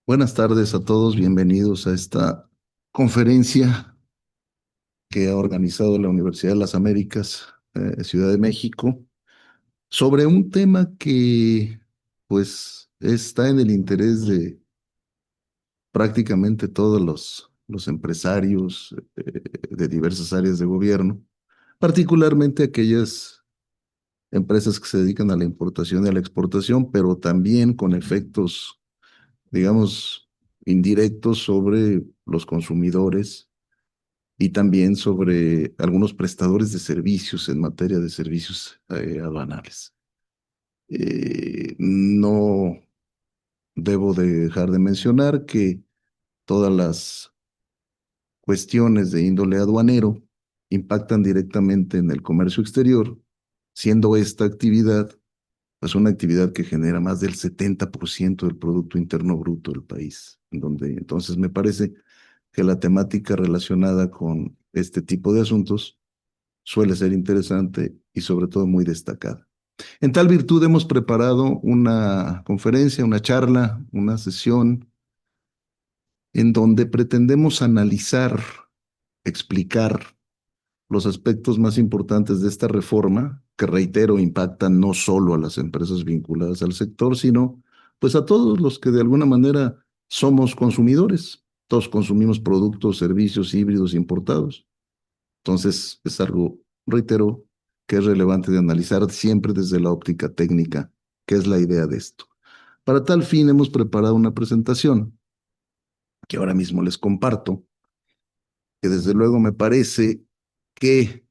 Buenas tardes a todos, bienvenidos a esta conferencia que ha organizado la Universidad de las Américas, Ciudad de México, sobre un tema que pues está en el interés de prácticamente todos los empresarios de diversas áreas de gobierno, particularmente aquellas empresas que se dedican a la importación y a la exportación, pero también con efectos, digamos, indirectos sobre los consumidores y también sobre algunos prestadores de servicios en materia de servicios aduanales. No debo de dejar de mencionar que todas las cuestiones de índole aduanero impactan directamente en el comercio exterior, siendo esta actividad pues una actividad que genera más del 70% del Producto Interno Bruto del país, en donde entonces me parece que la temática relacionada con este tipo de asuntos suele ser interesante y sobre todo muy destacada. En tal virtud hemos preparado una conferencia, una charla, una sesión en donde pretendemos analizar, explicar los aspectos más importantes de esta reforma, que reitero, impactan no solo a las empresas vinculadas al sector, sino pues a todos los que de alguna manera somos consumidores. Todos consumimos productos, servicios híbridos importados. Entonces, es algo, reitero, que es relevante de analizar siempre desde la óptica técnica, que es la idea de esto. Para tal fin, hemos preparado una presentación que ahora mismo les comparto, que desde luego me parece que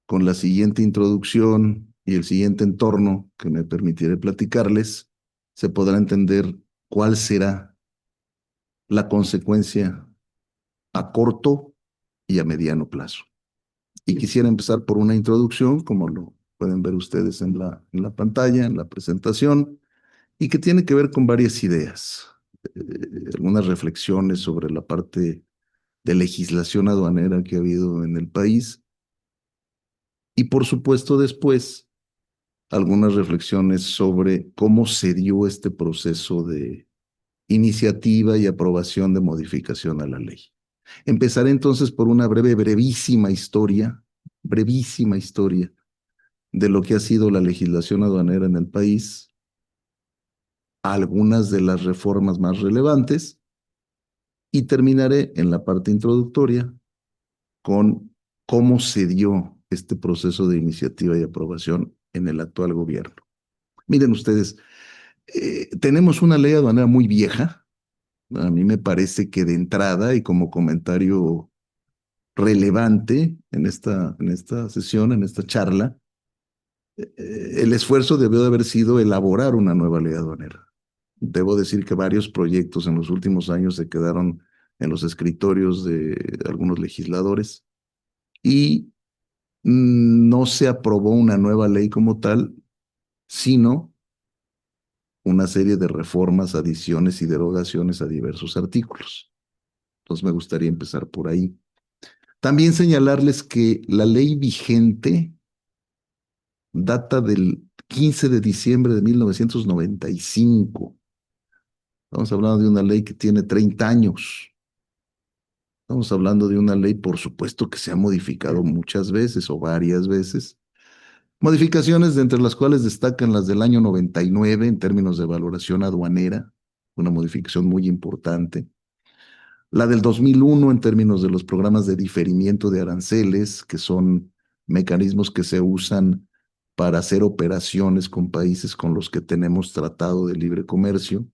con la siguiente introducción y el siguiente entorno que me permitiré platicarles, se podrá entender cuál será la consecuencia a corto y a mediano plazo. Y quisiera empezar por una introducción, como lo pueden ver ustedes en la pantalla, en la presentación, y que tiene que ver con varias ideas, algunas reflexiones sobre la parte de legislación aduanera que ha habido en el país, y por supuesto después algunas reflexiones sobre cómo se dio este proceso de iniciativa y aprobación de modificación a la ley. Empezaré entonces por una brevísima historia de lo que ha sido la legislación aduanera en el país, algunas de las reformas más relevantes y terminaré en la parte introductoria con cómo se dio este proceso de iniciativa y aprobación en el actual gobierno. Miren ustedes, tenemos una ley aduanera muy vieja. A mí me parece que de entrada y como comentario relevante en esta sesión, en esta charla, el esfuerzo debió de haber sido elaborar una nueva ley aduanera. Debo decir que varios proyectos en los últimos años se quedaron en los escritorios de algunos legisladores y no se aprobó una nueva ley como tal, sino una serie de reformas, adiciones y derogaciones a diversos artículos. Entonces me gustaría empezar por ahí. También señalarles que la ley vigente data del 15 de diciembre de 1995. Estamos hablando de una ley que tiene 30 años. Estamos hablando de una ley, por supuesto, que se ha modificado muchas veces o varias veces. Modificaciones de entre las cuales destacan las del año 99 en términos de valoración aduanera, una modificación muy importante. La del 2001 en términos de los programas de diferimiento de aranceles, que son mecanismos que se usan para hacer operaciones con países con los que tenemos tratado de libre comercio.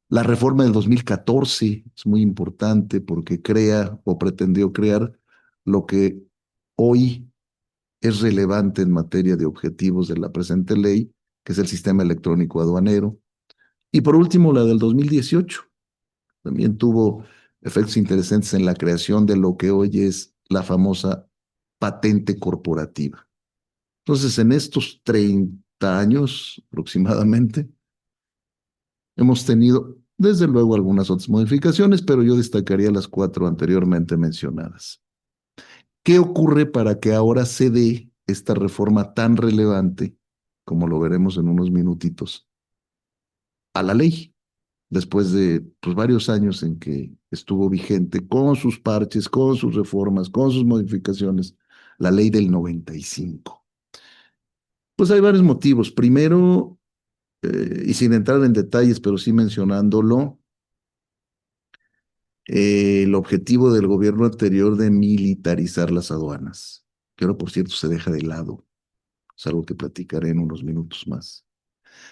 La reforma del 2014 es muy importante porque crea o pretendió crear lo que hoy es relevante en materia de objetivos de la presente ley, que es el sistema electrónico aduanero. Y por último, la del 2018. También tuvo efectos interesantes en la creación de lo que hoy es la famosa patente corporativa. Entonces, en estos 30 años aproximadamente, hemos tenido, desde luego, algunas otras modificaciones, pero yo destacaría las cuatro anteriormente mencionadas. ¿Qué ocurre para que ahora se dé esta reforma tan relevante, como lo veremos en unos minutitos, a la ley? después de pues, varios años en que estuvo vigente, con sus parches, con sus reformas, con sus modificaciones, la ley del 95. Pues hay varios motivos. Primero, y sin entrar en detalles, pero sí mencionándolo, el objetivo del gobierno anterior de militarizar las aduanas, que ahora, por cierto, se deja de lado. Es algo que platicaré en unos minutos más.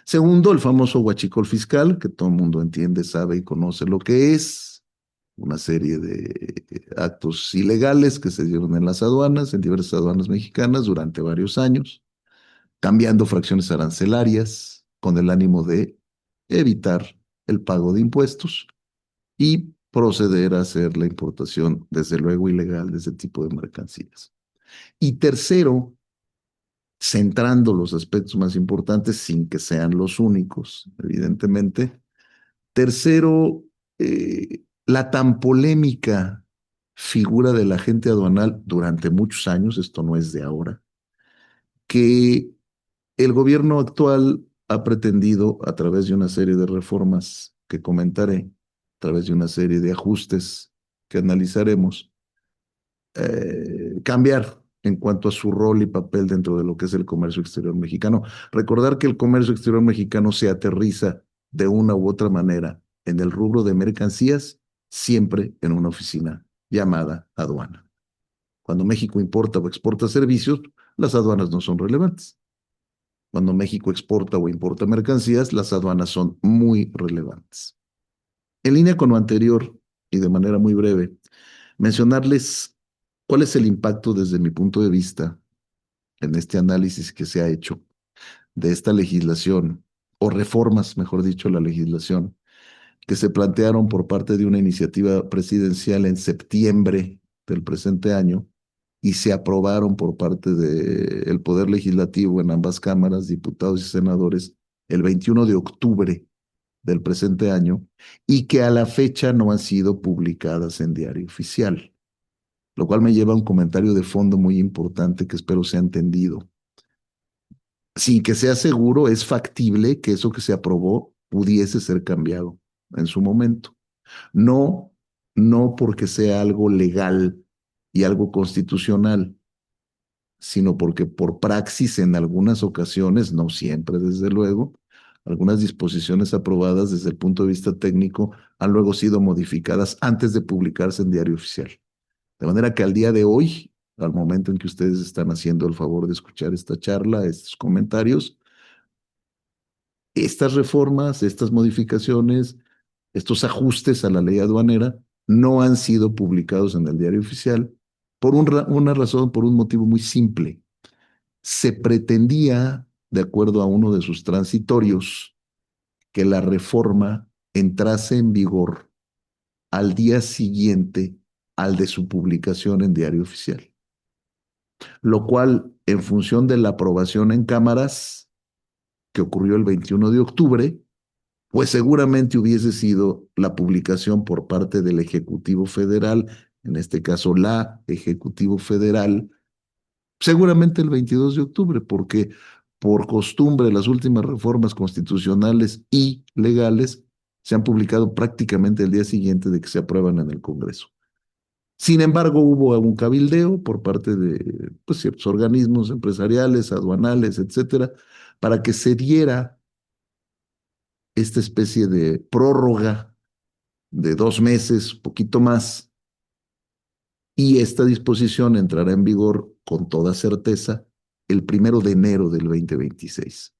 Segundo, el famoso huachicol fiscal, que todo el mundo entiende, sabe y conoce lo que es. Una serie de actos ilegales que se dieron en las aduanas, en diversas aduanas mexicanas durante varios años, cambiando fracciones arancelarias con el ánimo de evitar el pago de impuestos y proceder a hacer la importación, desde luego ilegal, de ese tipo de mercancías. Y tercero, centrando los aspectos más importantes sin que sean los únicos, evidentemente. Tercero, la tan polémica figura del agente aduanal durante muchos años, esto no es de ahora, que el gobierno actual ha pretendido, a través de una serie de reformas que comentaré, a través de una serie de ajustes que analizaremos, cambiar en cuanto a su rol y papel dentro de lo que es el comercio exterior mexicano. Recordar que el comercio exterior mexicano se aterriza de una u otra manera en el rubro de mercancías, siempre en una oficina llamada aduana. Cuando México importa o exporta servicios, las aduanas no son relevantes. Cuando México exporta o importa mercancías, las aduanas son muy relevantes. En línea con lo anterior, y de manera muy breve, mencionarles cuál es el impacto desde mi punto de vista en este análisis que se ha hecho de esta legislación, o reformas, mejor dicho, la legislación, que se plantearon por parte de una iniciativa presidencial en septiembre del presente año y se aprobaron por parte del Poder Legislativo en ambas cámaras, diputados y senadores, el 21 de octubre del presente año, y que a la fecha no han sido publicadas en Diario Oficial, lo cual me lleva a un comentario de fondo muy importante que espero sea entendido. Sin que sea seguro, es factible que eso que se aprobó pudiese ser cambiado en su momento. No, no porque sea algo legal y algo constitucional, sino porque por praxis en algunas ocasiones, no siempre desde luego, algunas disposiciones aprobadas desde el punto de vista técnico han luego sido modificadas antes de publicarse en Diario Oficial. De manera que al día de hoy, al momento en que ustedes están haciendo el favor de escuchar esta charla, estos comentarios, estas reformas, estas modificaciones, estos ajustes a la ley aduanera no han sido publicados en el Diario Oficial por una razón, por un motivo muy simple. Se pretendía, de acuerdo a uno de sus transitorios, que la reforma entrase en vigor al día siguiente al de su publicación en Diario Oficial, lo cual, en función de la aprobación en cámaras, que ocurrió el 21 de octubre, pues seguramente hubiese sido la publicación por parte del Ejecutivo Federal, en este caso la Ejecutivo Federal, seguramente el 22 de octubre, porque por costumbre las últimas reformas constitucionales y legales se han publicado prácticamente el día siguiente de que se aprueban en el Congreso. Sin embargo, hubo un cabildeo por parte de pues, ciertos organismos empresariales, aduanales, etcétera, para que se diera esta especie de prórroga de 2 meses, poquito más, y esta disposición entrará en vigor con toda certeza el 1 de enero del 2026.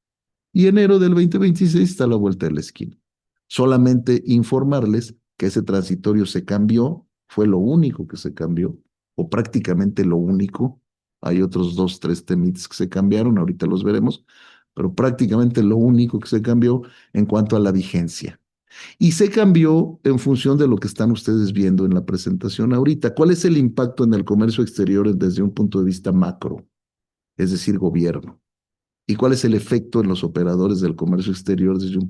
Y enero del 2026 está a la vuelta de la esquina. Solamente informarles que ese transitorio se cambió, fue lo único que se cambió, o prácticamente lo único. Hay otros 2, 3 temitas que se cambiaron, ahorita los veremos, pero prácticamente lo único que se cambió en cuanto a la vigencia. Y se cambió en función de lo que están ustedes viendo en la presentación ahorita. ¿Cuál es el impacto en el comercio exterior desde un punto de vista macro, es decir, gobierno? ¿Y cuál es el efecto en los operadores del comercio exterior desde un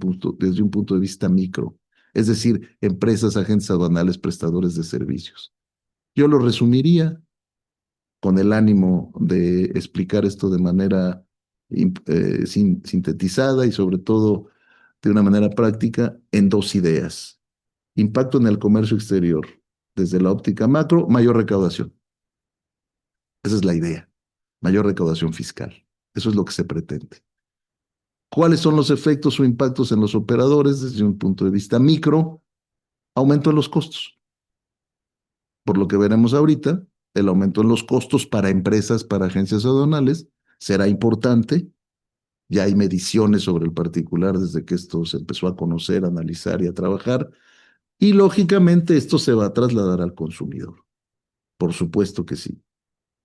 punto de vista micro? Es decir, empresas, agentes aduanales, prestadores de servicios. Yo lo resumiría con el ánimo de explicar esto de manera sintetizada y sobre todo de una manera práctica en dos ideas. Impacto en el comercio exterior. Desde la óptica macro, mayor recaudación. Esa es la idea. Mayor recaudación fiscal. Eso es lo que se pretende. ¿Cuáles son los efectos o impactos en los operadores desde un punto de vista micro? Aumento en los costos. Por lo que veremos ahorita, el aumento en los costos para empresas, para agencias aduanales, será importante. Ya hay mediciones sobre el particular desde que esto se empezó a conocer, a analizar y a trabajar. Y lógicamente esto se va a trasladar al consumidor. Por supuesto que sí.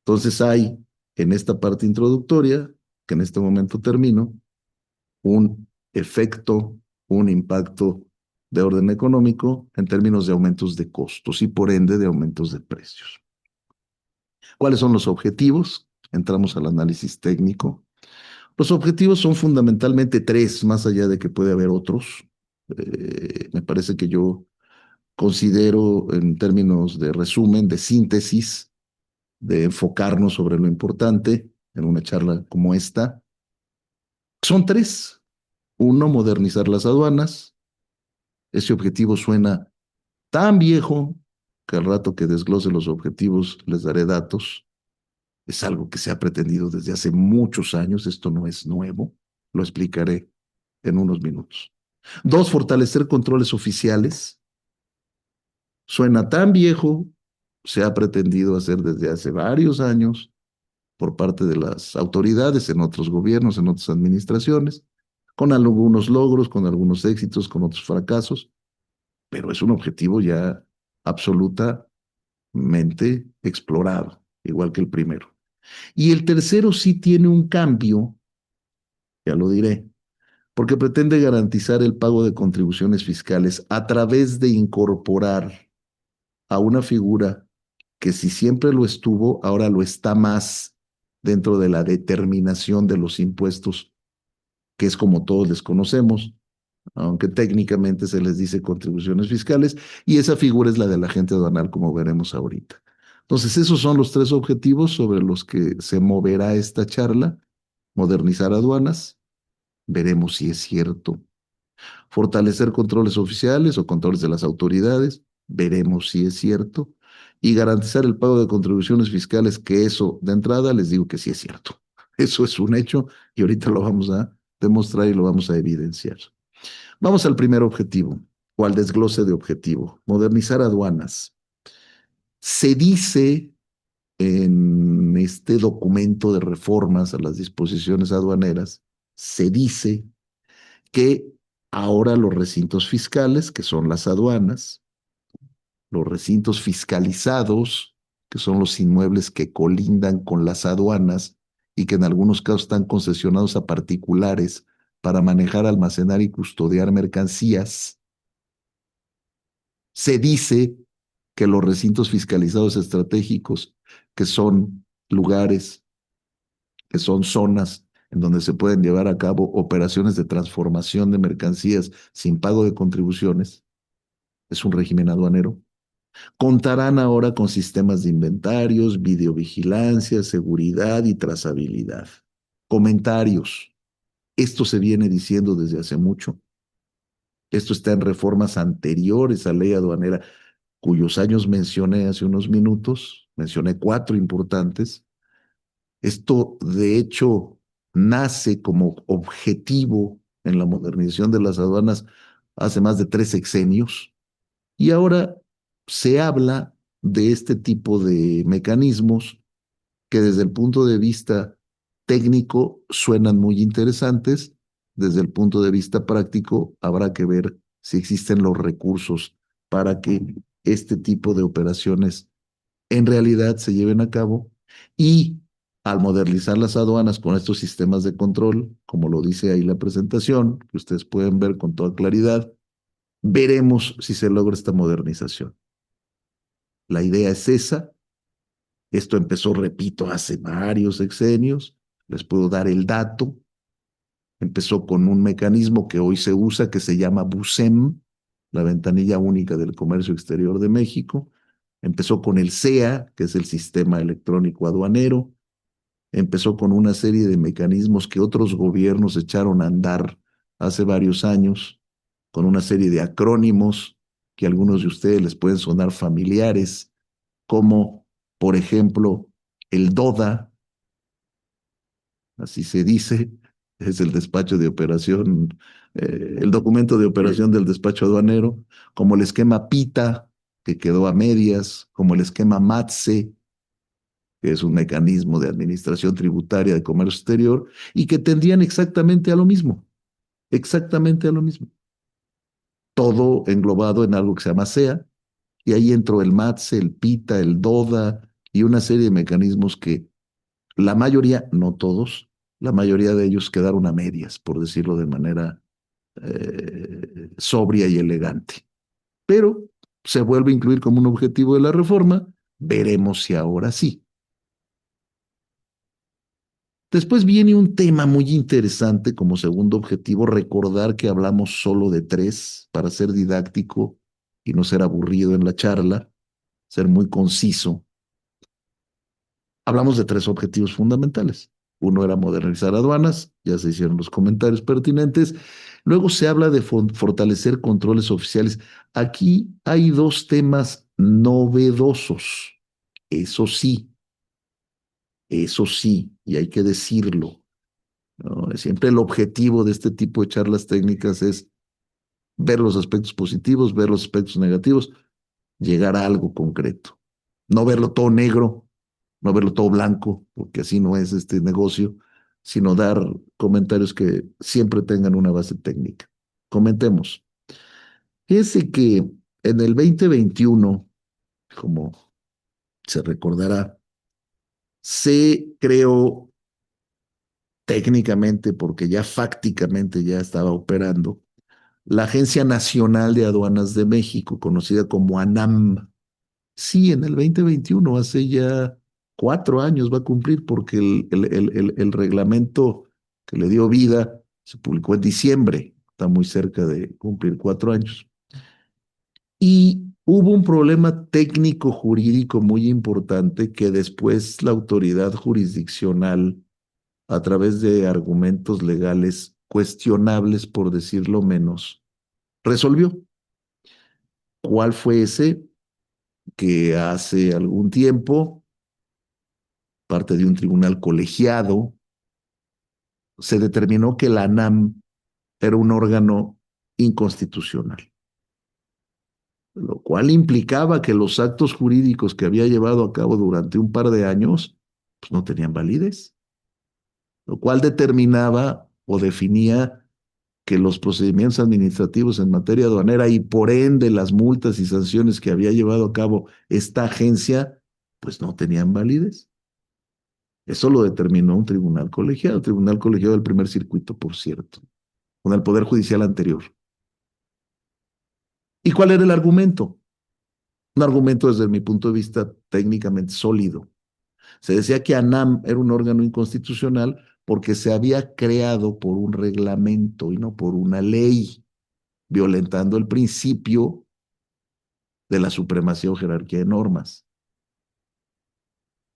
Entonces hay en esta parte introductoria, que en este momento termino, un efecto, un impacto de orden económico en términos de aumentos de costos y por ende de aumentos de precios. ¿Cuáles son los objetivos? Entramos al análisis técnico. Los objetivos son fundamentalmente tres, más allá de que puede haber otros. Me parece que yo considero en términos de resumen, de síntesis, de enfocarnos sobre lo importante en una charla como esta. Son tres. Uno, modernizar las aduanas. Ese objetivo suena tan viejo que al rato que desglose los objetivos les daré datos. Es algo que se ha pretendido desde hace muchos años. Esto no es nuevo. Lo explicaré en unos minutos. Dos, fortalecer controles oficiales. Suena tan viejo, se ha pretendido hacer desde hace varios años por parte de las autoridades en otros gobiernos, en otras administraciones, con algunos logros, con algunos éxitos, con otros fracasos, pero es un objetivo ya absolutamente explorado, igual que el primero. Y el tercero sí tiene un cambio, ya lo diré, porque pretende garantizar el pago de contribuciones fiscales a través de incorporar a una figura que si siempre lo estuvo, ahora lo está más dentro de la determinación de los impuestos, que es como todos les conocemos, aunque técnicamente se les dice contribuciones fiscales, y esa figura es la del agente aduanal, como veremos ahorita. Entonces, esos son los tres objetivos sobre los que se moverá esta charla: modernizar aduanas, veremos si es cierto; fortalecer controles oficiales o controles de las autoridades, veremos si es cierto; y garantizar el pago de contribuciones fiscales, que eso de entrada les digo que sí es cierto. Eso es un hecho y ahorita lo vamos a demostrar y lo vamos a evidenciar. Vamos al primer objetivo, o al desglose de objetivo: modernizar aduanas. Se dice en este documento de reformas a las disposiciones aduaneras, se dice que ahora los recintos fiscales, que son las aduanas, los recintos fiscalizados, que son los inmuebles que colindan con las aduanas y que en algunos casos están concesionados a particulares para manejar, almacenar y custodiar mercancías. Se dice que los recintos fiscalizados estratégicos, que son lugares, que son zonas en donde se pueden llevar a cabo operaciones de transformación de mercancías sin pago de contribuciones, es un régimen aduanero. Contarán ahora con sistemas de inventarios, videovigilancia, seguridad y trazabilidad. Comentarios. Esto se viene diciendo desde hace mucho. Esto está en reformas anteriores a ley aduanera, cuyos años mencioné hace unos minutos. Mencioné cuatro importantes. Esto, de hecho, nace como objetivo en la modernización de las aduanas hace más de 3 sexenios. Y ahora se habla de este tipo de mecanismos que desde el punto de vista técnico suenan muy interesantes. Desde el punto de vista práctico habrá que ver si existen los recursos para que este tipo de operaciones en realidad se lleven a cabo. Y al modernizar las aduanas con estos sistemas de control, como lo dice ahí la presentación, que ustedes pueden ver con toda claridad, veremos si se logra esta modernización. La idea es esa. Esto empezó, repito, hace varios sexenios. Les puedo dar el dato. Empezó con un mecanismo que hoy se usa, que se llama BUSEM, la ventanilla única del comercio exterior de México. Empezó con el SEA, que es el sistema electrónico aduanero. Empezó con una serie de mecanismos que otros gobiernos echaron a andar hace varios años, con una serie de acrónimos que a algunos de ustedes les pueden sonar familiares, como, por ejemplo, el DODA, así se dice, es el despacho de operación, el documento de operación del despacho aduanero, como el esquema PITA, que quedó a medias, como el esquema MATSE, que es un mecanismo de administración tributaria de comercio exterior, y que tendían exactamente a lo mismo, exactamente a lo mismo. Todo englobado en algo que se llama SEA, y ahí entró el MATSE, el PITA, el DODA, y una serie de mecanismos que la mayoría, no todos, la mayoría de ellos quedaron a medias, por decirlo de manera sobria y elegante. Pero se vuelve a incluir como un objetivo de la reforma, veremos si ahora sí. Después viene un tema muy interesante como segundo objetivo, recordar que hablamos solo de tres para ser didáctico y no ser aburrido en la charla, ser muy conciso. Hablamos de tres objetivos fundamentales. Uno era modernizar aduanas, ya se hicieron los comentarios pertinentes. Luego se habla de fortalecer controles oficiales. Aquí hay dos temas novedosos. Eso sí, eso sí, y hay que decirlo, ¿no? Siempre el objetivo de este tipo de charlas técnicas es ver los aspectos positivos, ver los aspectos negativos, llegar a algo concreto. No verlo todo negro, no verlo todo blanco, porque así no es este negocio, sino dar comentarios que siempre tengan una base técnica. Comentemos. Fíjese que en el 2021, como se recordará, se creó técnicamente, porque ya fácticamente ya estaba operando, la Agencia Nacional de Aduanas de México, conocida como ANAM. Sí, en el 2021, hace ya 4 años va a cumplir, porque el reglamento que le dio vida se publicó en diciembre, está muy cerca de cumplir 4 años. Y hubo un problema técnico jurídico muy importante que después la autoridad jurisdiccional, a través de argumentos legales cuestionables, por decirlo menos, resolvió. ¿Cuál fue ese? Que hace algún tiempo, parte de un tribunal colegiado, se determinó que la ANAM era un órgano inconstitucional, lo cual implicaba que los actos jurídicos que había llevado a cabo durante un par de años pues no tenían validez, lo cual determinaba o definía que los procedimientos administrativos en materia aduanera y por ende las multas y sanciones que había llevado a cabo esta agencia pues no tenían validez. Eso lo determinó un tribunal colegiado del primer circuito, por cierto, con el Poder Judicial anterior. ¿Y cuál era el argumento? Un argumento desde mi punto de vista técnicamente sólido. Se decía que ANAM era un órgano inconstitucional porque se había creado por un reglamento y no por una ley, violentando el principio de la supremacía o jerarquía de normas.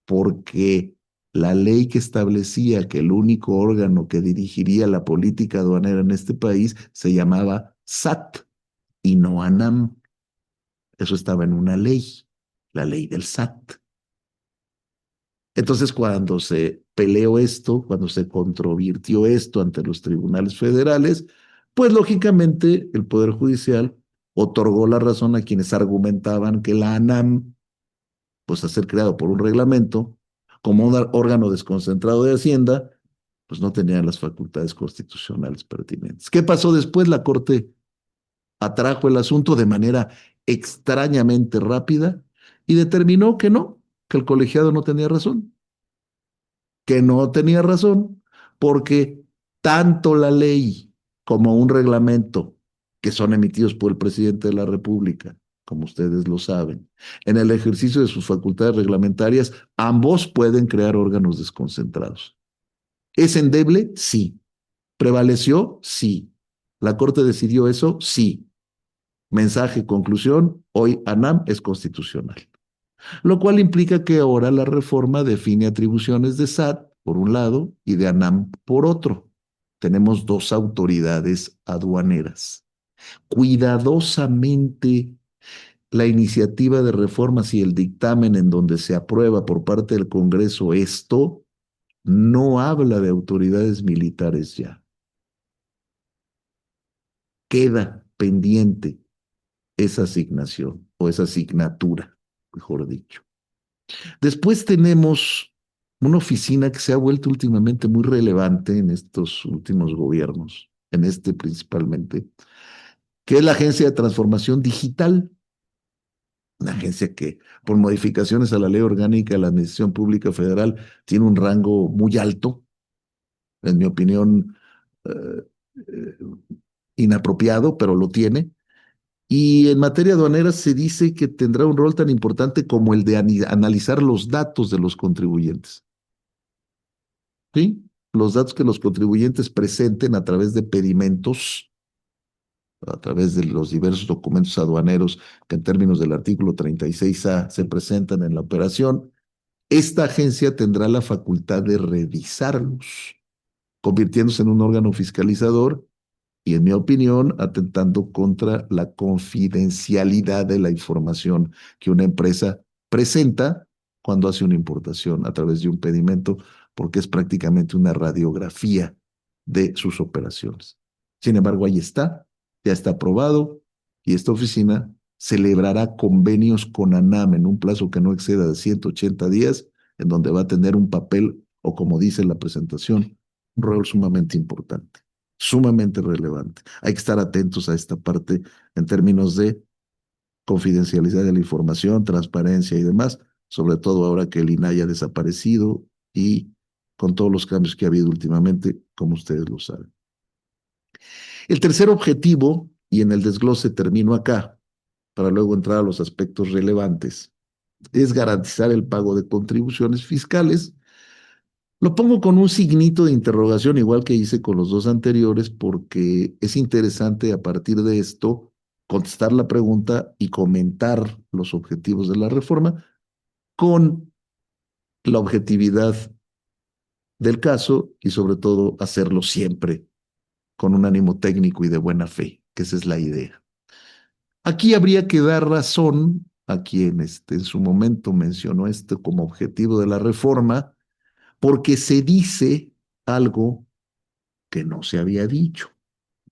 Porque la ley que establecía que el único órgano que dirigiría la política aduanera en este país se llamaba SAT y no ANAM. Eso estaba en una ley, la ley del SAT. Entonces, cuando se peleó esto, cuando se controvirtió esto ante los tribunales federales, pues lógicamente el Poder Judicial otorgó la razón a quienes argumentaban que la ANAM, pues a ser creado por un reglamento, como un órgano desconcentrado de Hacienda, pues no tenía las facultades constitucionales pertinentes. ¿Qué pasó después? La Corte atrajo el asunto de manera extrañamente rápida y determinó que no, que el colegiado no tenía razón, que no tenía razón, porque tanto la ley como un reglamento que son emitidos por el presidente de la República, como ustedes lo saben, en el ejercicio de sus facultades reglamentarias, ambos pueden crear órganos desconcentrados. ¿Es endeble? Sí. ¿Prevaleció? Sí. ¿La Corte decidió eso? Sí. Mensaje, conclusión, hoy ANAM es constitucional. Lo cual implica que ahora la reforma define atribuciones de SAT por un lado y de ANAM por otro. tenemos dos autoridades aduaneras. Cuidadosamente, la iniciativa de reformas y el dictamen en donde se aprueba por parte del Congreso esto no habla de autoridades militares ya. Queda pendiente esa asignación o esa asignatura, mejor dicho. Después tenemos una oficina que se ha vuelto últimamente muy relevante en estos últimos gobiernos, en este principalmente, que es la Agencia de Transformación Digital, una agencia que por modificaciones a la Ley Orgánica de la Administración Pública Federal tiene un rango muy alto, en mi opinión, eh, eh, inapropiado, pero lo tiene. Y en materia aduanera se dice que tendrá un rol tan importante como el de analizar los datos de los contribuyentes. ¿Sí? Los datos que los contribuyentes presenten a través de pedimentos, a través de los diversos documentos aduaneros que en términos del artículo 36A se presentan en la operación, esta agencia tendrá la facultad de revisarlos, convirtiéndose en un órgano fiscalizador y, en mi opinión, atentando contra la confidencialidad de la información que una empresa presenta cuando hace una importación a través de un pedimento, porque es prácticamente una radiografía de sus operaciones. Sin embargo, ahí está, ya está aprobado y esta oficina celebrará convenios con ANAM en un plazo que no exceda de 180 días, en donde va a tener un papel, o como dice la presentación, un rol sumamente relevante. Hay que estar atentos a esta parte en términos de confidencialidad de la información, transparencia y demás, sobre todo ahora que el INAI ha desaparecido y con todos los cambios que ha habido últimamente, como ustedes lo saben. El tercer objetivo, y en el desglose termino acá, para luego entrar a los aspectos relevantes, es garantizar el pago de contribuciones fiscales. Lo pongo con un signito de interrogación, igual que hice con los dos anteriores, porque es interesante a partir de esto contestar la pregunta y comentar los objetivos de la reforma con la objetividad del caso y sobre todo hacerlo siempre con un ánimo técnico y de buena fe, que esa es la idea. Aquí habría que dar razón a quien en su momento mencionó esto como objetivo de la reforma, porque se dice algo que no se había dicho.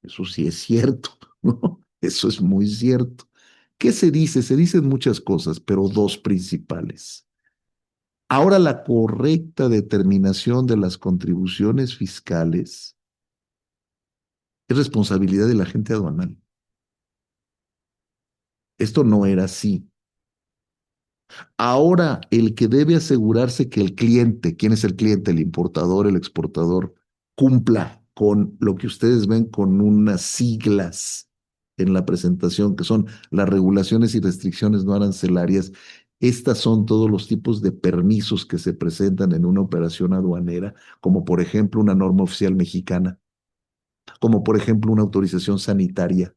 Eso sí es cierto, ¿no? Eso es muy cierto. ¿Qué se dice? Se dicen muchas cosas, pero dos principales. Ahora la correcta determinación de las contribuciones fiscales es responsabilidad del agente aduanal. Esto no era así. Ahora el que debe asegurarse que el cliente, ¿quién es el cliente? El importador, el exportador, cumpla con lo que ustedes ven con unas siglas en la presentación, que son las regulaciones y restricciones no arancelarias. Estas son todos los tipos de permisos que se presentan en una operación aduanera, como por ejemplo una norma oficial mexicana, como por ejemplo una autorización sanitaria,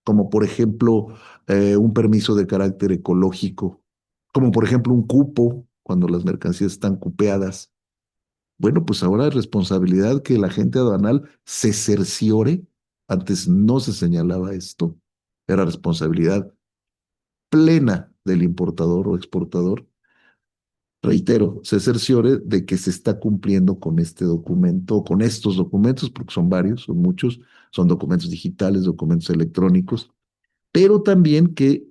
como por ejemplo un permiso de carácter ecológico, como por ejemplo un cupo cuando las mercancías están cupeadas. Bueno, pues ahora es responsabilidad que el agente aduanal se cerciore, antes no se señalaba esto, era responsabilidad plena del importador o exportador, reitero, se cerciore de que se está cumpliendo con este documento, con estos documentos, porque son varios, son muchos, son documentos digitales, documentos electrónicos, pero también que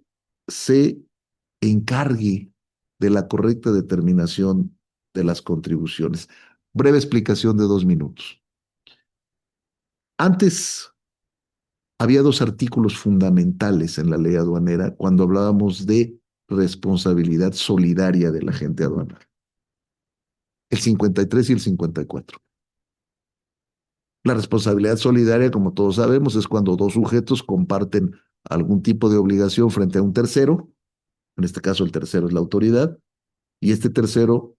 se encargue de la correcta determinación de las contribuciones. Breve explicación de 2 minutos. Antes había dos artículos fundamentales en la ley aduanera cuando hablábamos de responsabilidad solidaria del agente aduanal. El 53 y el 54. La responsabilidad solidaria, como todos sabemos, es cuando dos sujetos comparten algún tipo de obligación frente a un tercero. En este caso, el tercero es la autoridad. Y este tercero,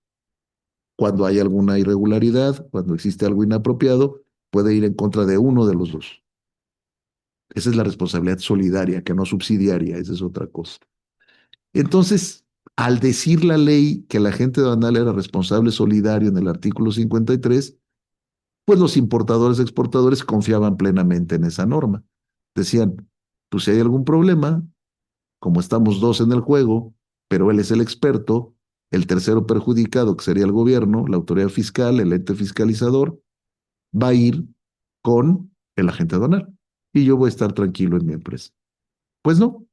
cuando hay alguna irregularidad, cuando existe algo inapropiado, puede ir en contra de uno de los dos. Esa es la responsabilidad solidaria, que no subsidiaria, esa es otra cosa. Entonces, al decir la ley que el agente aduanal era responsable solidario en el artículo 53, pues los importadores, exportadores confiaban plenamente en esa norma. Decían, pues si hay algún problema, como estamos dos en el juego, pero él es el experto, el tercero perjudicado, que sería el gobierno, la autoridad fiscal, el ente fiscalizador, va a ir con el agente aduanal y yo voy a estar tranquilo en mi empresa. Pues no,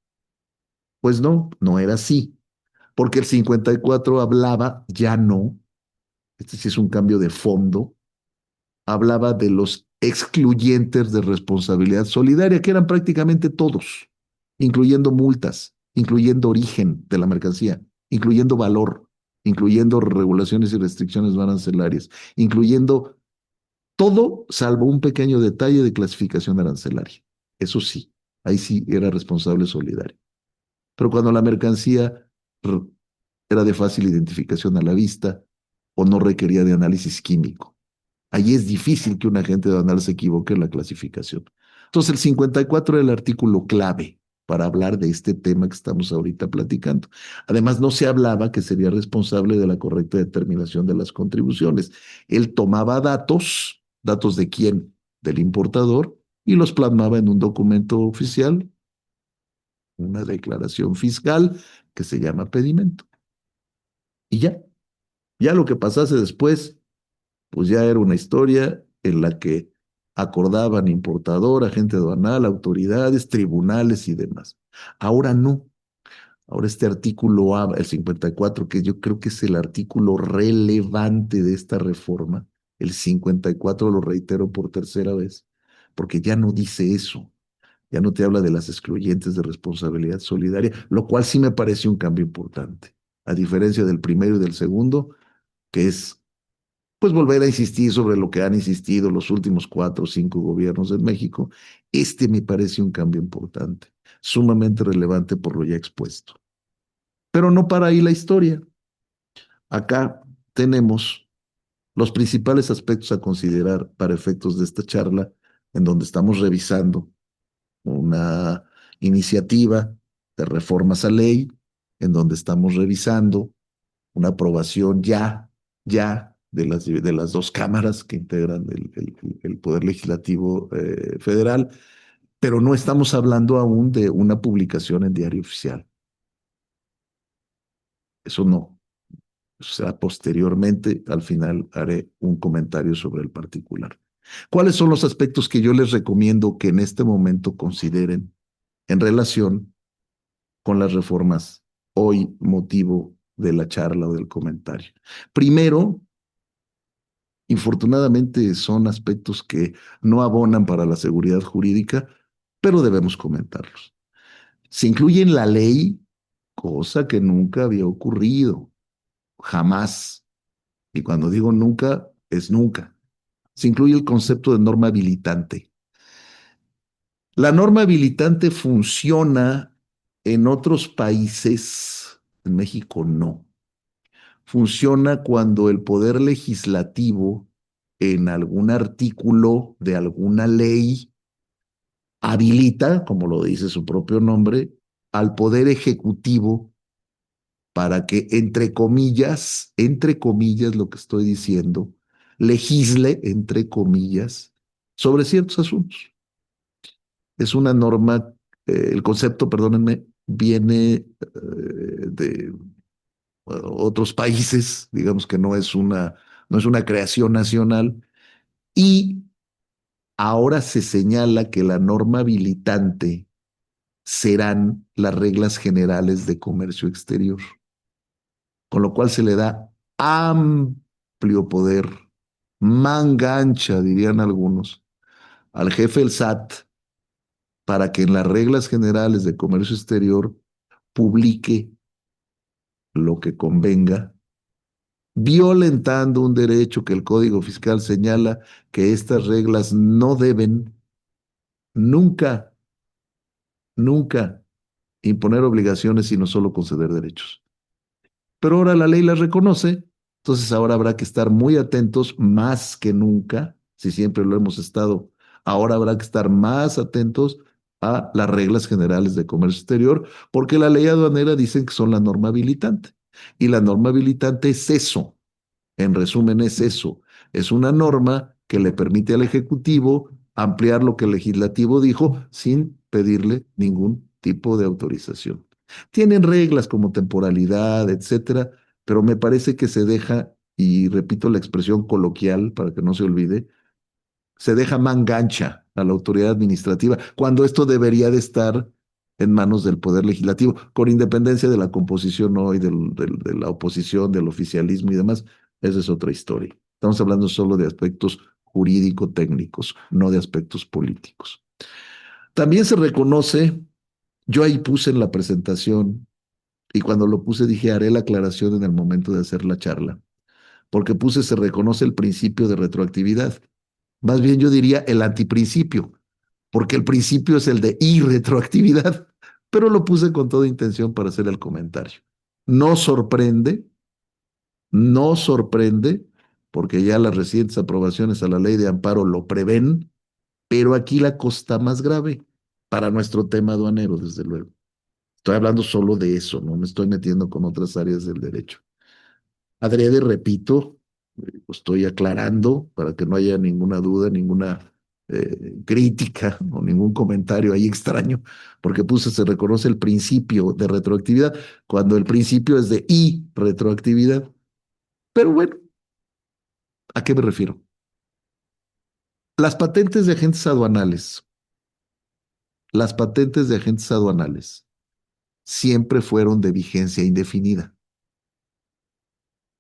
pues no, no era así, porque el 54 hablaba, ya no, este sí es un cambio de fondo, hablaba de los excluyentes de responsabilidad solidaria, que eran prácticamente todos, incluyendo multas, incluyendo origen de la mercancía, incluyendo valor, incluyendo regulaciones y restricciones no arancelarias, incluyendo todo salvo un pequeño detalle de clasificación arancelaria. Eso sí, ahí sí era responsable solidario. Pero cuando la mercancía era de fácil identificación a la vista o no requería de análisis químico, ahí es difícil que un agente aduanal se equivoque en la clasificación. Entonces, el 54 era el artículo clave para hablar de este tema que estamos ahorita platicando. Además, no se hablaba que sería responsable de la correcta determinación de las contribuciones. Él tomaba datos, datos de quién, del importador, y los plasmaba en un documento oficial, una declaración fiscal que se llama pedimento. Y ya lo que pasase después pues ya era una historia en la que acordaban importador, agente aduanal, autoridades, tribunales y demás. Ahora no. Ahora este artículo A, el 54, que yo creo que es el artículo relevante de esta reforma, el 54 lo reitero por tercera vez, porque ya no dice eso, ya no te habla de las excluyentes de responsabilidad solidaria, lo cual sí me parece un cambio importante, a diferencia del primero y del segundo, que es pues volver a insistir sobre lo que han insistido los últimos 4 o 5 gobiernos en México. Este me parece un cambio importante, sumamente relevante por lo ya expuesto. Pero no para ahí la historia. Acá tenemos los principales aspectos a considerar para efectos de esta charla, en donde estamos revisando una iniciativa de reformas a ley, en donde estamos revisando una aprobación ya de las dos cámaras que integran el Poder Legislativo Federal, pero no estamos hablando aún de una publicación en diario oficial. Eso no. Eso será posteriormente. Al final haré un comentario sobre el particular. ¿Cuáles son los aspectos que yo les recomiendo que en este momento consideren en relación con las reformas hoy motivo de la charla o del comentario? Primero, infortunadamente son aspectos que no abonan para la seguridad jurídica, pero debemos comentarlos. Se incluye en la ley, cosa que nunca había ocurrido, jamás. Y cuando digo nunca, es nunca. Se incluye el concepto de norma habilitante. La norma habilitante funciona en otros países, en México no. Funciona cuando el poder legislativo en algún artículo de alguna ley habilita, como lo dice su propio nombre, al poder ejecutivo para que, entre comillas lo que estoy diciendo, legisle, entre comillas, sobre ciertos asuntos. Es una norma, el concepto, perdónenme, viene de otros países, digamos que no es una creación nacional, y ahora se señala que la norma habilitante serán las reglas generales de comercio exterior, con lo cual se le da amplio poder, manga ancha, dirían algunos, al jefe del SAT para que en las reglas generales de comercio exterior publique lo que convenga, violentando un derecho que el Código Fiscal señala que estas reglas no deben nunca, nunca imponer obligaciones, sino solo conceder derechos. Pero ahora la ley las reconoce, entonces ahora habrá que estar muy atentos más que nunca, si siempre lo hemos estado, ahora habrá que estar más atentos a las reglas generales de comercio exterior, porque la ley aduanera dicen que son la norma habilitante. Y la norma habilitante es eso, en resumen es eso, es una norma que le permite al Ejecutivo ampliar lo que el Legislativo dijo sin pedirle ningún tipo de autorización. Tienen reglas como temporalidad, etcétera, pero me parece que se deja, y repito la expresión coloquial para que no se olvide, se deja mangancha a la autoridad administrativa, cuando esto debería de estar en manos del Poder Legislativo, con independencia de la composición hoy, de la oposición, del oficialismo y demás. Esa es otra historia. Estamos hablando solo de aspectos jurídico-técnicos, no de aspectos políticos. También se reconoce, yo ahí puse en la presentación, y cuando lo puse dije, haré la aclaración en el momento de hacer la charla, porque puse, se reconoce el principio de retroactividad. Más bien yo diría el antiprincipio, porque el principio es el de irretroactividad, pero lo puse con toda intención para hacer el comentario. No sorprende, no sorprende, porque ya las recientes aprobaciones a la ley de amparo lo prevén, pero aquí la cosa más grave para nuestro tema aduanero, desde luego. Estoy hablando solo de eso, no me estoy metiendo con otras áreas del derecho. Adrede, repito, estoy aclarando para que no haya ninguna duda, ninguna crítica o ningún comentario ahí extraño, porque puse, se reconoce el principio de retroactividad, cuando el principio es de irretroactividad. Pero bueno, ¿a qué me refiero? Las patentes de agentes aduanales, las patentes de agentes aduanales siempre fueron de vigencia indefinida,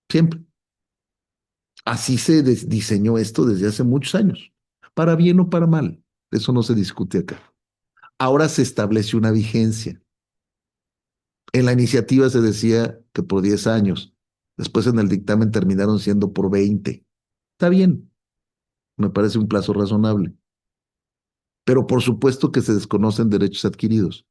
siempre. Así se diseñó esto desde hace muchos años, para bien o para mal, eso no se discute acá. Ahora se establece una vigencia. En la iniciativa se decía que por 10 años, después en el dictamen terminaron siendo por 20. Está bien, me parece un plazo razonable, pero por supuesto que se desconocen derechos adquiridos,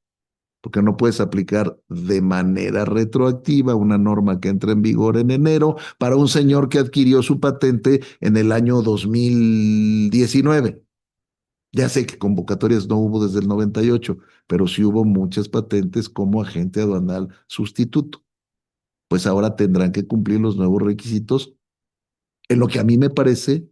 porque no puedes aplicar de manera retroactiva una norma que entra en vigor en enero para un señor que adquirió su patente en el año 2019. Ya sé que convocatorias no hubo desde el 98, pero sí hubo muchas patentes como agente aduanal sustituto. Pues ahora tendrán que cumplir los nuevos requisitos, en lo que a mí me parece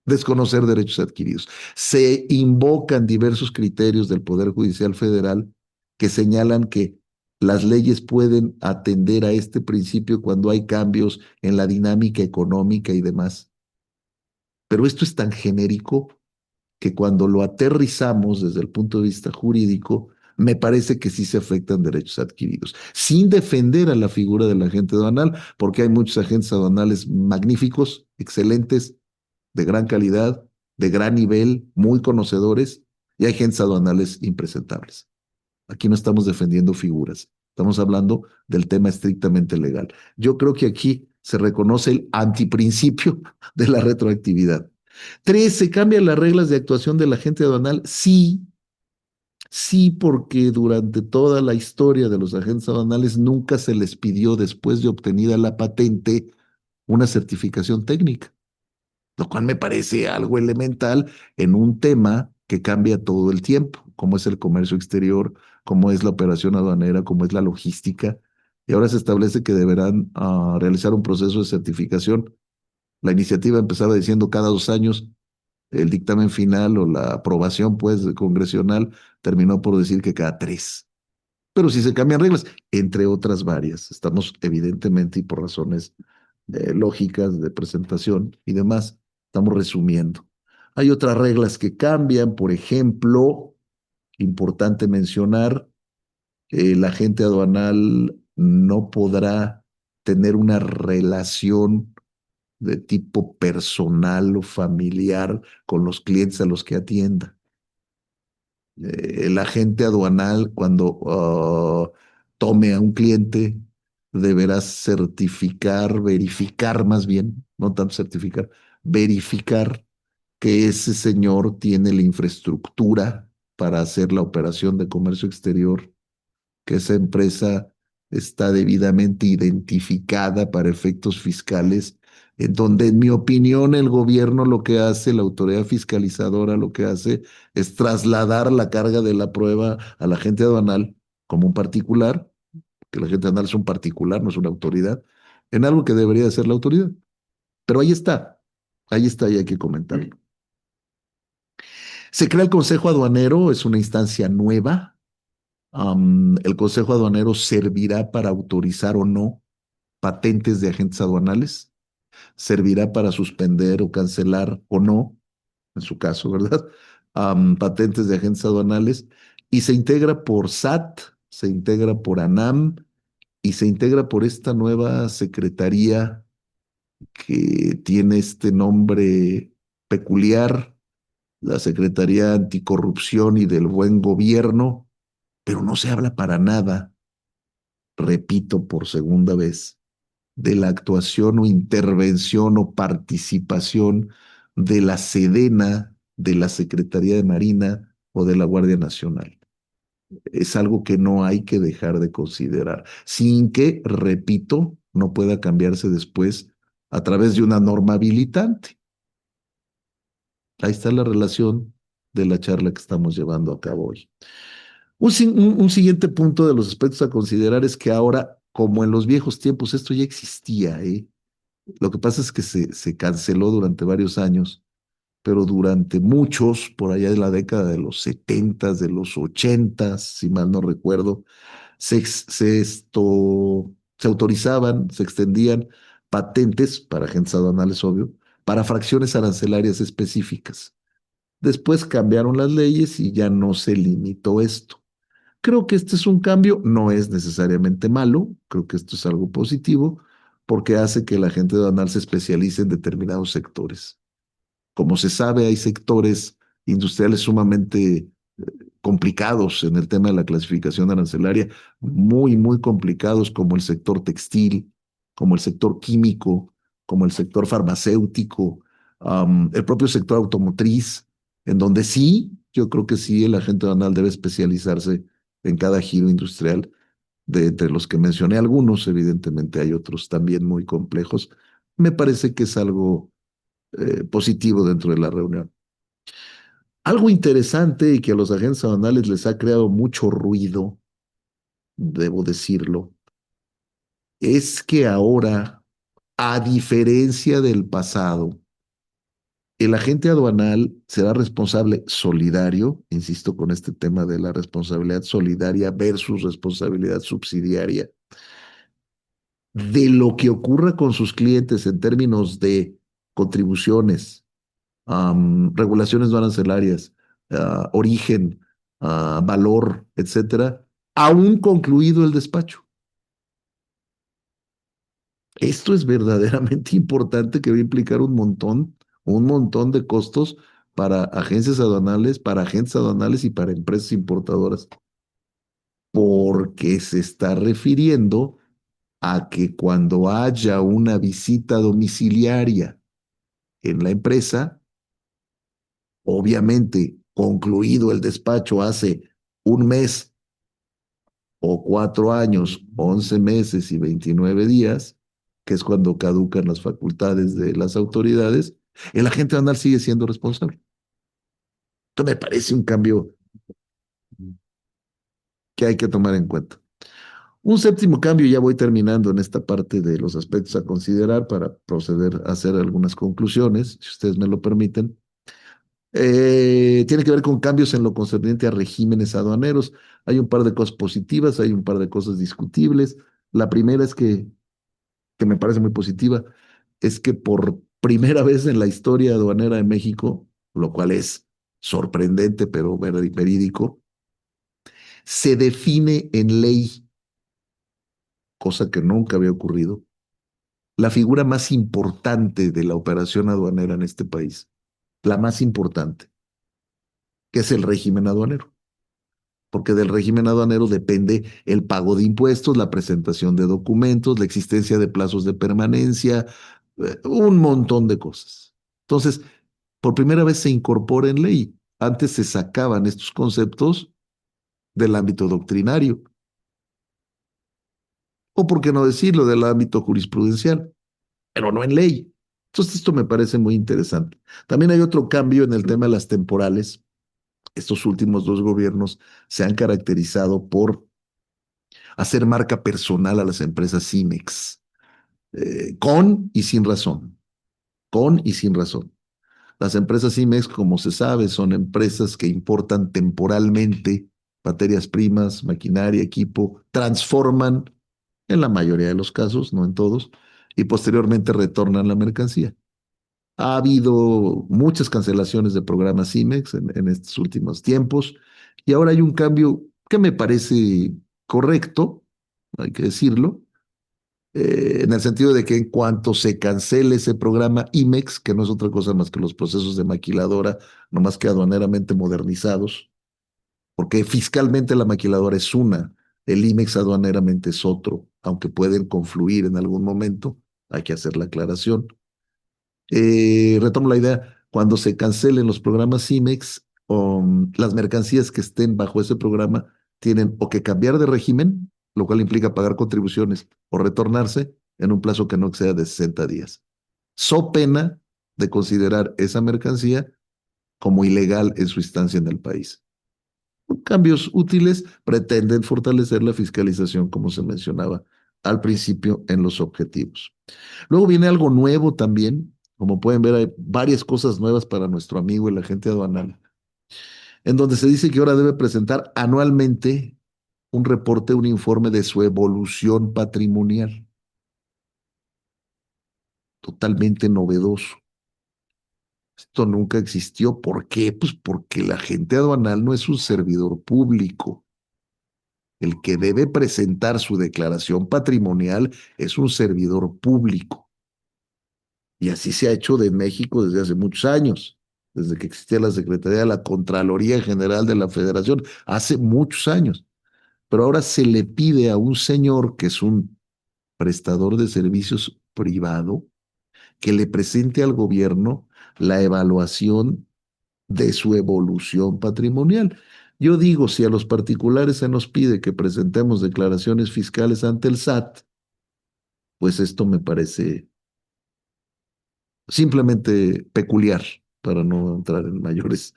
desconocer derechos adquiridos. Se invocan diversos criterios del Poder Judicial Federal que señalan que las leyes pueden atender a este principio cuando hay cambios en la dinámica económica y demás. Pero esto es tan genérico que cuando lo aterrizamos desde el punto de vista jurídico, me parece que sí se afectan derechos adquiridos, sin defender a la figura del agente aduanal, porque hay muchos agentes aduanales magníficos, excelentes, de gran calidad, de gran nivel, muy conocedores, y hay agentes aduanales impresentables. Aquí no estamos defendiendo figuras, estamos hablando del tema estrictamente legal. Yo creo que aquí se reconoce el antiprincipio de la retroactividad. Tres, ¿se cambian las reglas de actuación del agente aduanal? Sí, sí, porque durante toda la historia de los agentes aduanales nunca se les pidió, después de obtenida la patente, una certificación técnica, lo cual me parece algo elemental en un tema que cambia todo el tiempo, como es el comercio exterior, como es la operación aduanera, como es la logística. Y ahora se establece que deberán realizar un proceso de certificación. La iniciativa empezaba diciendo cada 2 años. El dictamen final o la aprobación, pues, congresional terminó por decir que cada 3. Pero sí se cambian reglas, entre otras varias. Estamos evidentemente y por razones lógicas de presentación y demás, estamos resumiendo. Hay otras reglas que cambian, por ejemplo, importante mencionar, el agente aduanal no podrá tener una relación de tipo personal o familiar con los clientes a los que atienda. El agente aduanal, cuando tome a un cliente, deberá certificar, verificar más bien, no tanto certificar, verificar que ese señor tiene la infraestructura para hacer la operación de comercio exterior, que esa empresa está debidamente identificada para efectos fiscales, en donde, en mi opinión, el gobierno lo que hace, la autoridad fiscalizadora lo que hace es trasladar la carga de la prueba al agente aduanal como un particular, que el agente aduanal es un particular, no es una autoridad, en algo que debería de ser la autoridad. Pero ahí está. Ahí está y hay que comentarlo. Se crea el Consejo Aduanero, es una instancia nueva. El Consejo Aduanero servirá para autorizar o no patentes de agentes aduanales, servirá para suspender o cancelar o no, en su caso, ¿verdad? Patentes de agentes aduanales y se integra por SAT, se integra por ANAM y se integra por esta nueva secretaría que tiene este nombre peculiar, la Secretaría Anticorrupción y del Buen Gobierno, pero no se habla para nada, repito por segunda vez, de la actuación o intervención o participación de la Sedena, de la Secretaría de Marina o de la Guardia Nacional. Es algo que no hay que dejar de considerar, sin que, repito, no pueda cambiarse después a través de una norma habilitante. Ahí está la relación de la charla que estamos llevando a cabo hoy. Un siguiente punto de los aspectos a considerar es que ahora, como en los viejos tiempos, esto ya existía, ¿eh? Lo que pasa es que se canceló durante varios años, pero durante muchos, por allá de la década de los 70, de los 80, si mal no recuerdo, se autorizaban, se extendían patentes para agentes aduanales, obvio, para fracciones arancelarias específicas. Después cambiaron las leyes y ya no se limitó esto. Creo que este es un cambio, no es necesariamente malo, creo que esto es algo positivo, porque hace que la gente aduanal se especialice en determinados sectores. Como se sabe, hay sectores industriales sumamente complicados en el tema de la clasificación arancelaria, muy, muy complicados como el sector textil, como el sector químico, como el sector farmacéutico, el propio sector automotriz, en donde sí, yo creo que sí, el agente aduanal debe especializarse en cada giro industrial. De entre los que mencioné algunos, evidentemente hay otros también muy complejos. Me parece que es algo positivo dentro de la reunión. Algo interesante y que a los agentes aduanales les ha creado mucho ruido, debo decirlo, es que ahora, a diferencia del pasado, el agente aduanal será responsable solidario, insisto con este tema de la responsabilidad solidaria versus responsabilidad subsidiaria, de lo que ocurra con sus clientes en términos de contribuciones, regulaciones no arancelarias, origen, valor, etcétera, aún concluido el despacho. Esto es verdaderamente importante que va a implicar un montón de costos para agencias aduanales, para agentes aduanales y para empresas importadoras, porque se está refiriendo a que cuando haya una visita domiciliaria en la empresa, obviamente concluido el despacho hace un mes o 4 años, 11 meses y 29 días, que es cuando caducan las facultades de las autoridades, el agente aduanal sigue siendo responsable. Esto me parece un cambio que hay que tomar en cuenta. Un séptimo cambio, ya voy terminando en esta parte de los aspectos a considerar para proceder a hacer algunas conclusiones, si ustedes me lo permiten. Tiene que ver con cambios en lo concerniente a regímenes aduaneros. Hay un par de cosas positivas, hay un par de cosas discutibles. La primera es que me parece muy positiva, es que por primera vez en la historia aduanera de México, lo cual es sorprendente pero verídico, se define en ley, cosa que nunca había ocurrido, la figura más importante de la operación aduanera en este país, la más importante, que es el régimen aduanero. Porque del régimen aduanero depende el pago de impuestos, la presentación de documentos, la existencia de plazos de permanencia, un montón de cosas. Entonces, por primera vez se incorpora en ley. Antes se sacaban estos conceptos del ámbito doctrinario, o por qué no decirlo, del ámbito jurisprudencial, pero no en ley. Entonces, esto me parece muy interesante. También hay otro cambio en el tema de las temporales. Estos últimos dos gobiernos se han caracterizado por hacer marca personal a las empresas CIMEX, con y sin razón. con y sin razón. Las empresas IMEX, como se sabe, son empresas que importan temporalmente materias primas, maquinaria, equipo, transforman en la mayoría de los casos, no en todos, y posteriormente retornan la mercancía. Ha habido muchas cancelaciones de programas IMEX en estos últimos tiempos y ahora hay un cambio que me parece correcto, hay que decirlo, en el sentido de que en cuanto se cancele ese programa IMEX, que no es otra cosa más que los procesos de maquiladora, no más que aduaneramente modernizados, porque fiscalmente la maquiladora es una, el IMEX aduaneramente es otro, aunque pueden confluir en algún momento, hay que hacer la aclaración. Retomo la idea, cuando se cancelen los programas IMEX, las mercancías que estén bajo ese programa tienen o que cambiar de régimen, lo cual implica pagar contribuciones, o retornarse en un plazo que no exceda de 60 días. So pena de considerar esa mercancía como ilegal en su instancia en el país. Cambios útiles pretenden fortalecer la fiscalización, como se mencionaba al principio en los objetivos. Luego viene algo nuevo también. Como pueden ver, hay varias cosas nuevas para nuestro amigo el agente aduanal, en donde se dice que ahora debe presentar anualmente un reporte, un informe de su evolución patrimonial. Totalmente novedoso. Esto nunca existió. ¿Por qué? Pues porque el agente aduanal no es un servidor público. El que debe presentar su declaración patrimonial es un servidor público. Y así se ha hecho de México desde hace muchos años, desde que existía la Secretaría de la Contraloría General de la Federación, hace muchos años. Pero ahora se le pide a un señor que es un prestador de servicios privado que le presente al gobierno la evaluación de su evolución patrimonial. Yo digo, si a los particulares se nos pide que presentemos declaraciones fiscales ante el SAT, pues esto me parece simplemente peculiar, para no entrar en mayores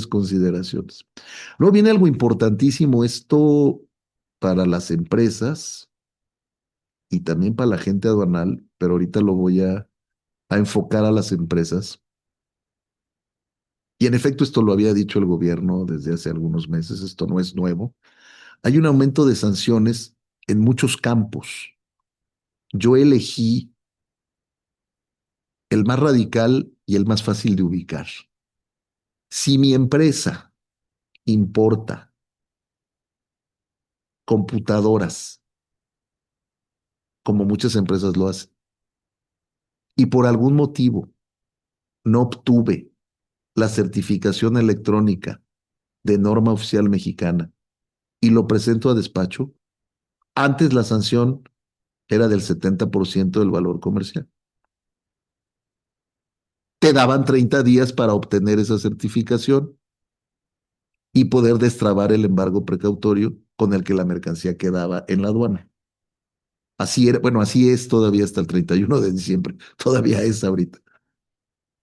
consideraciones. Luego viene algo importantísimo, esto para las empresas y también para la gente aduanal, pero ahorita lo voy a enfocar a las empresas. Y en efecto, esto lo había dicho el gobierno desde hace algunos meses, esto no es nuevo. Hay un aumento de sanciones en muchos campos. Yo elegí el más radical y el más fácil de ubicar. Si mi empresa importa computadoras, como muchas empresas lo hacen, y por algún motivo no obtuve la certificación electrónica de norma oficial mexicana y lo presento a despacho, antes la sanción era del 70% del valor comercial. Te daban 30 días para obtener esa certificación y poder destrabar el embargo precautorio con el que la mercancía quedaba en la aduana. Así era, bueno, así es todavía hasta el 31 de diciembre, todavía es ahorita.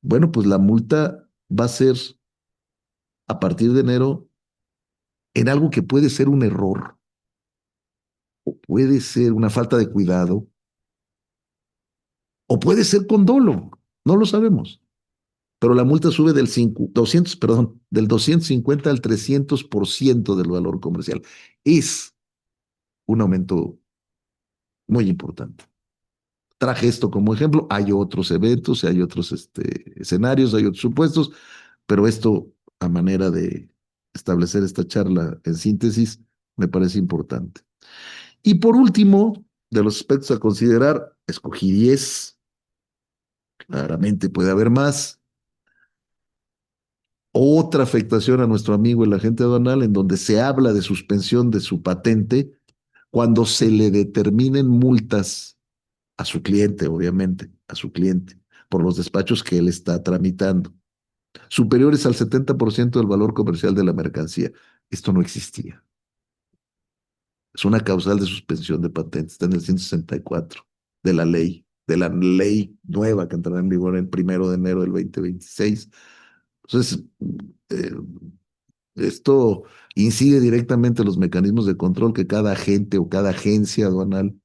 Bueno, pues la multa va a ser a partir de enero en algo que puede ser un error, o puede ser una falta de cuidado, o puede ser con dolo, no lo sabemos. Pero la multa sube del 200, perdón, del 250 al 300% del valor comercial. Es un aumento muy importante. Traje esto como ejemplo. Hay otros eventos, hay otros escenarios, hay otros supuestos, pero esto, a manera de establecer esta charla en síntesis, me parece importante. Y por último, de los aspectos a considerar, escogí 10. Claramente puede haber más. Otra afectación a nuestro amigo el agente aduanal, en donde se habla de suspensión de su patente cuando se le determinen multas a su cliente, obviamente, a su cliente, por los despachos que él está tramitando, superiores al 70% del valor comercial de la mercancía. Esto no existía. Es una causal de suspensión de patentes, está en el 164 de la ley nueva que entrará en vigor el 1 de enero del 2026. Entonces, eh, esto incide directamente en los mecanismos de control que cada agente o cada agencia aduanal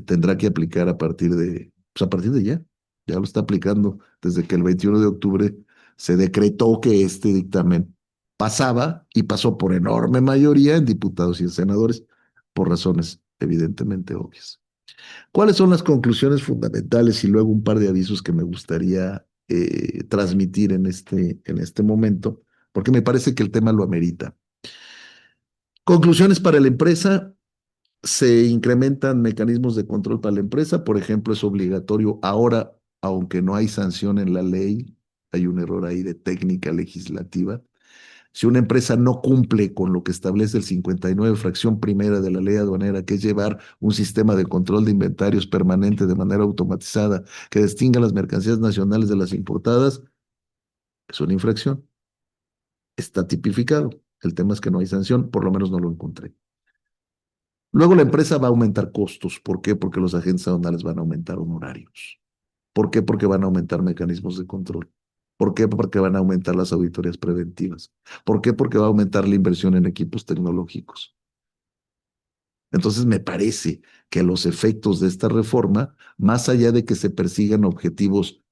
tendrá que aplicar a partir de ya. ya lo está aplicando desde que el 21 de octubre se decretó que este dictamen pasaba y pasó por enorme mayoría en diputados y en senadores, por razones evidentemente obvias. ¿Cuáles son las conclusiones fundamentales y luego un par de avisos que me gustaría transmitir en este momento? Porque me parece que el tema lo amerita. Conclusiones para la empresa. Se incrementan mecanismos de control para la empresa. Por ejemplo, es obligatorio ahora, aunque no hay sanción en la ley, hay un error ahí de técnica legislativa. Si una empresa no cumple con lo que establece el 59 fracción primera de la ley aduanera, que es llevar un sistema de control de inventarios permanente de manera automatizada que distinga las mercancías nacionales de las importadas, es una infracción. Está tipificado. El tema es que no hay sanción, por lo menos no lo encontré. Luego la empresa va a aumentar costos. ¿Por qué? Porque los agentes aduanales van a aumentar honorarios. ¿Por qué? Porque van a aumentar mecanismos de control. ¿Por qué? Porque van a aumentar las auditorías preventivas. ¿Por qué? Porque va a aumentar la inversión en equipos tecnológicos. Entonces me parece que los efectos de esta reforma, más allá de que se persigan objetivos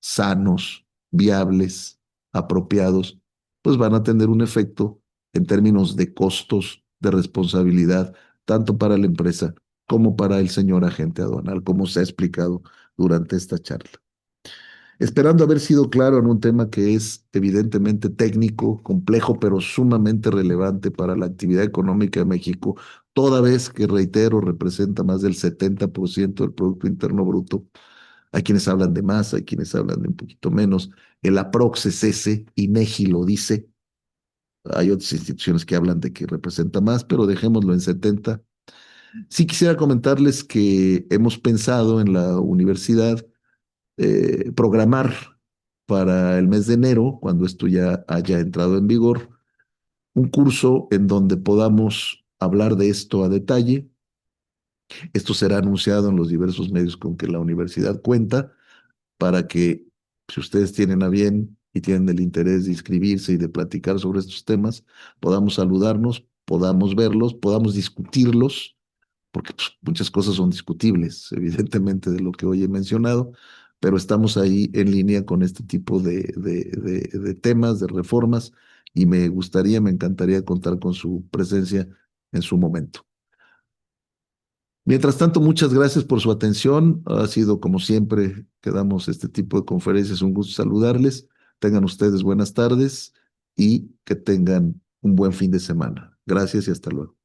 sanos, viables, apropiados, pues van a tener un efecto en términos de costos, de responsabilidad, tanto para la empresa como para el señor agente aduanal, como se ha explicado durante esta charla. Esperando haber sido claro en un tema que es evidentemente técnico, complejo, pero sumamente relevante para la actividad económica de México, toda vez que, reitero, representa más del 70% del Producto Interno Bruto. Hay quienes hablan de más, hay quienes hablan de un poquito menos. El aprox es ese, INEGI lo dice. Hay otras instituciones que hablan de que representa más, pero dejémoslo en 70. Sí quisiera comentarles que hemos pensado en la universidad programar para el mes de enero, cuando esto ya haya entrado en vigor, un curso en donde podamos hablar de esto a detalle. Esto será anunciado en los diversos medios con que la universidad cuenta para que, si ustedes tienen a bien y tienen el interés de inscribirse y de platicar sobre estos temas, podamos saludarnos, podamos verlos, podamos discutirlos, porque pues, muchas cosas son discutibles, evidentemente, de lo que hoy he mencionado, pero estamos ahí en línea con este tipo de temas, de reformas, y me gustaría, me encantaría contar con su presencia en su momento. Mientras tanto, muchas gracias por su atención. Ha sido, como siempre, que damos este tipo de conferencias, un gusto saludarles. Tengan ustedes buenas tardes y que tengan un buen fin de semana. Gracias y hasta luego.